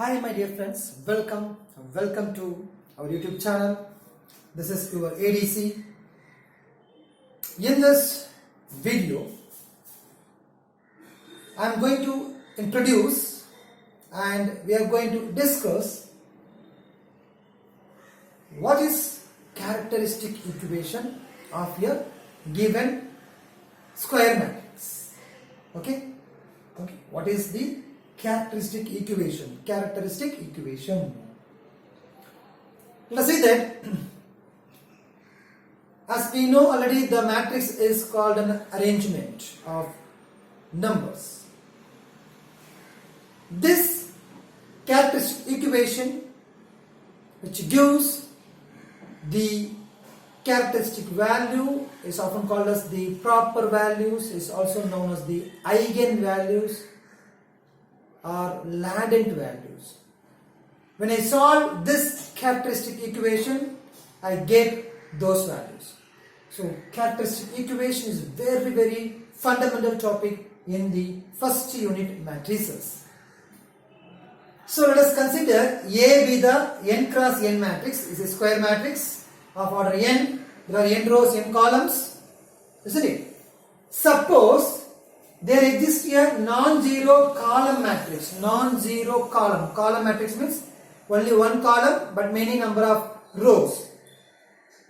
Hi my dear friends, welcome to our YouTube channel. This is your ADC. In this video, I am going to introduce and we are going to discuss what is characteristic equation of a given square matrix. Okay, what is the characteristic equation? Let us see that as we know already, the matrix is called an arrangement of numbers. This characteristic equation, which gives the characteristic value, is often called as the proper values, is also known as the eigenvalues or latent values. When I solve this characteristic equation, I get those values. So characteristic equation is very fundamental topic in the first unit matrices. So let us consider A be the n cross n matrix. Is a square matrix of order n. There are n rows, n columns, isn't it? Suppose there exists a non-zero column matrix. Non-zero column. Column matrix means only one column but many number of rows.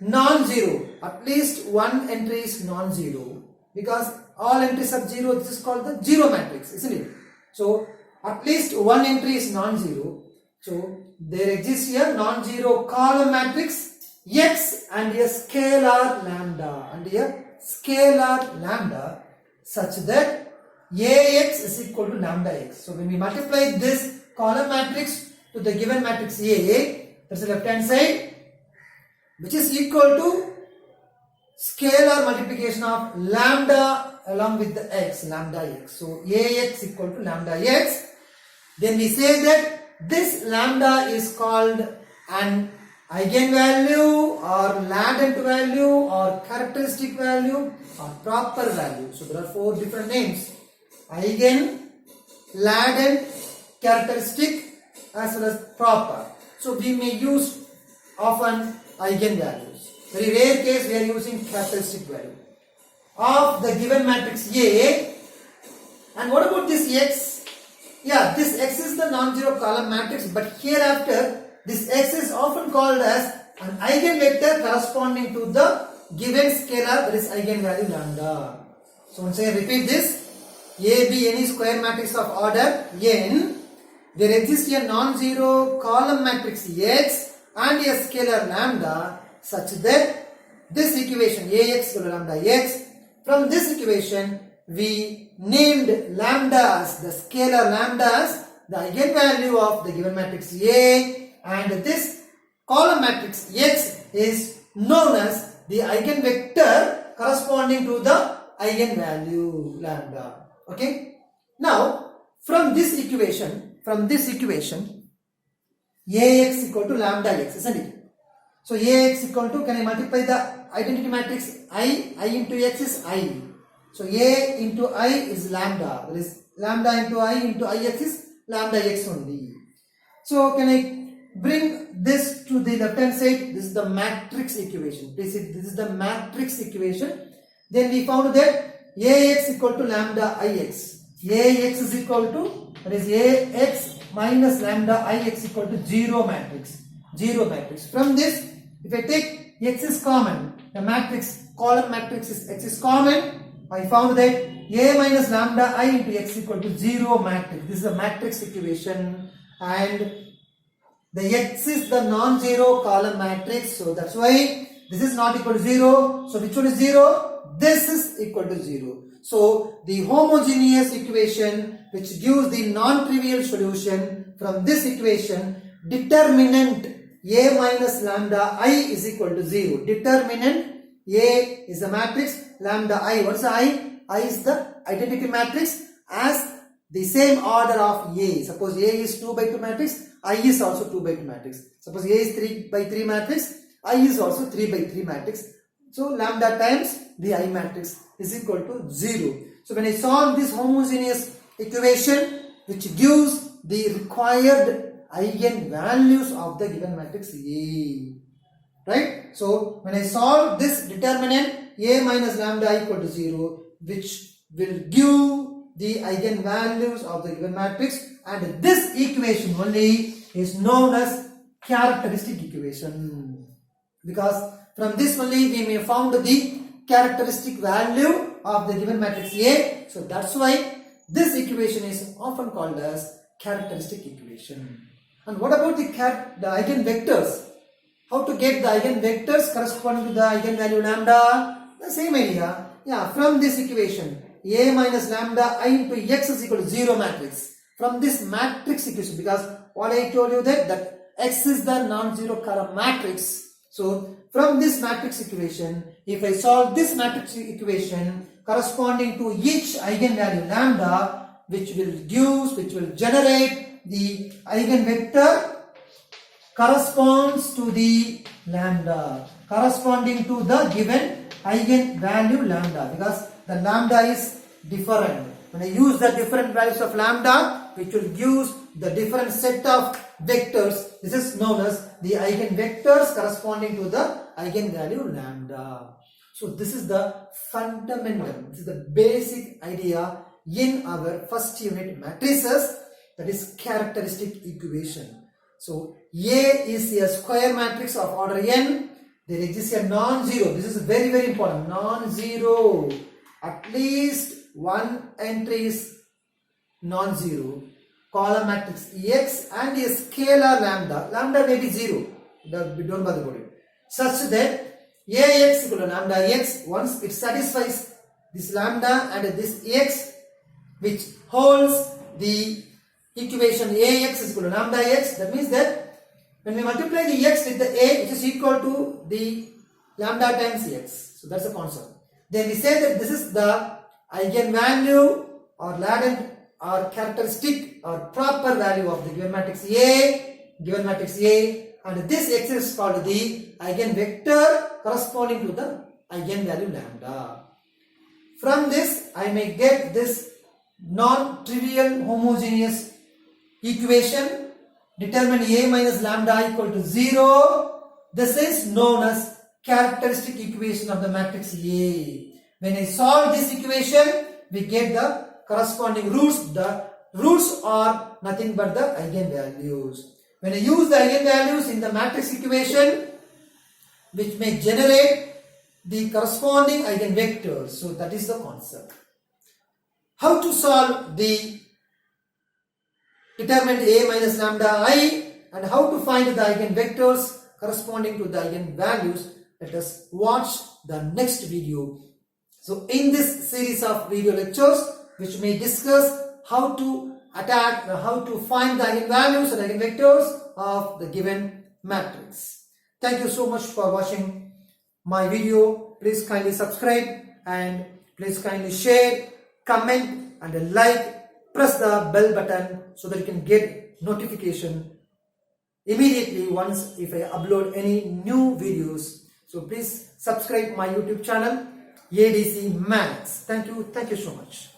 Non-zero. At least one entry is non-zero, because all entries are zero. This is called the zero matrix, isn't it? So at least one entry is non-zero. So there exists a non-zero column matrix X and a scalar lambda, such that Ax is equal to lambda x. So when we multiply this column matrix to the given matrix A, that's the left hand side, which is equal to scalar multiplication of lambda along with the x, lambda x. So Ax equal to lambda x. Then we say that this lambda is called an eigenvalue or latent value or characteristic value or proper value. So there are four different names: eigen, latent, characteristic, as well as proper. So we may use often eigenvalues. Very rare case we are using characteristic value of the given matrix A. And what about this x? Yeah, this x is the non-zero column matrix, but hereafter this x is often called as an eigenvector corresponding to the given scalar, that is eigenvalue lambda. So once I repeat this, A be any square matrix of order n, there exists a non-zero column matrix X and a scalar lambda, such that this equation Ax equal to lambda x, from this equation we named lambda as the scalar lambda as the eigenvalue of the given matrix A, and this column matrix X is known as the eigenvector corresponding to the eigenvalue lambda. Okay. Now from this equation, Ax equal to lambda x, isn't it? So Ax equal to, can I multiply the identity matrix I into x is I. So A into I is lambda. That is lambda into Ix is lambda x only. So can I bring this to the left hand side? This is the matrix equation. Please see, this is the matrix equation. Then we found that Ax equal to lambda Ix. Ax is equal to, that is Ax minus lambda Ix equal to zero matrix. From this, if I take x is common, the matrix, column matrix is x is common, I found that A minus lambda I into x equal to zero matrix. This is a matrix equation, and the x is the non-zero column matrix, so that's why this is not equal to 0. So which one is 0? This is equal to 0. So the homogeneous equation which gives the non-trivial solution from this equation, determinant A minus lambda I is equal to 0. Determinant A is the matrix, lambda I, what's the I? I is the identity matrix as the same order of A. Suppose A is 2 by 2 matrix, I is also 2 by 2 matrix. Suppose A is 3 by 3 matrix, I is also 3 by 3 matrix. So lambda times the I matrix is equal to 0. So when I solve this homogeneous equation which gives the required eigenvalues of the given matrix A. Right? So when I solve this determinant A minus lambda equal to 0, which will give the eigenvalues of the given matrix, and this equation only is known as characteristic equation, because from this only we may found the characteristic value of the given matrix A. So that's why this equation is often called as characteristic equation. And what about the eigenvectors? How to get the eigenvectors corresponding to the eigenvalue lambda? The same idea. Yeah, from this equation, A minus lambda I into x is equal to 0 matrix. From this matrix equation, because what I told you that x is the non-zero column matrix. So from this matrix equation, if I solve this matrix equation corresponding to each eigenvalue lambda, which will generate the eigenvector corresponds to the lambda corresponding to the given eigenvalue lambda, because the lambda is different. When I use the different values of lambda, which will give the different set of vectors, this is known as the eigenvectors corresponding to the eigenvalue lambda. So this is the fundamental, this is the basic idea in our first unit matrices, that is characteristic equation. So A is a square matrix of order n. There exists a non-zero. This is very, very important. Non-zero. At least one entry is non-zero. Column matrix X and a scalar lambda. Lambda may be 0. Don't bother about it. Such that Ax equal to lambda x, once it satisfies this lambda and this x, which holds the equation Ax is equal to lambda x, that means that when we multiply the x with the A, which is equal to the lambda times x. So that's the concept. Then we say that this is the eigenvalue or latent or characteristic or proper value of the given matrix A, and this x is called the eigenvector corresponding to the eigenvalue lambda. From this, I may get this non-trivial homogeneous equation, determine A minus lambda equal to 0. This is known as characteristic equation of the matrix A. When I solve this equation, we get the corresponding roots. The roots are nothing but the eigenvalues. When I use the eigenvalues in the matrix equation, which may generate the corresponding eigenvectors. So that is the concept. How to solve the determinant A minus lambda I, and how to find the eigenvectors corresponding to the eigenvalues, let us watch the next video. So in this series of video lectures, which may discuss how to attack, how to find the eigenvalues and eigenvectors of the given matrix. Thank you so much for watching my video. Please kindly subscribe and please kindly share, comment and like, press the bell button so that you can get notification immediately once if I upload any new videos. So please subscribe my YouTube channel ADC Maths. Thank you so much.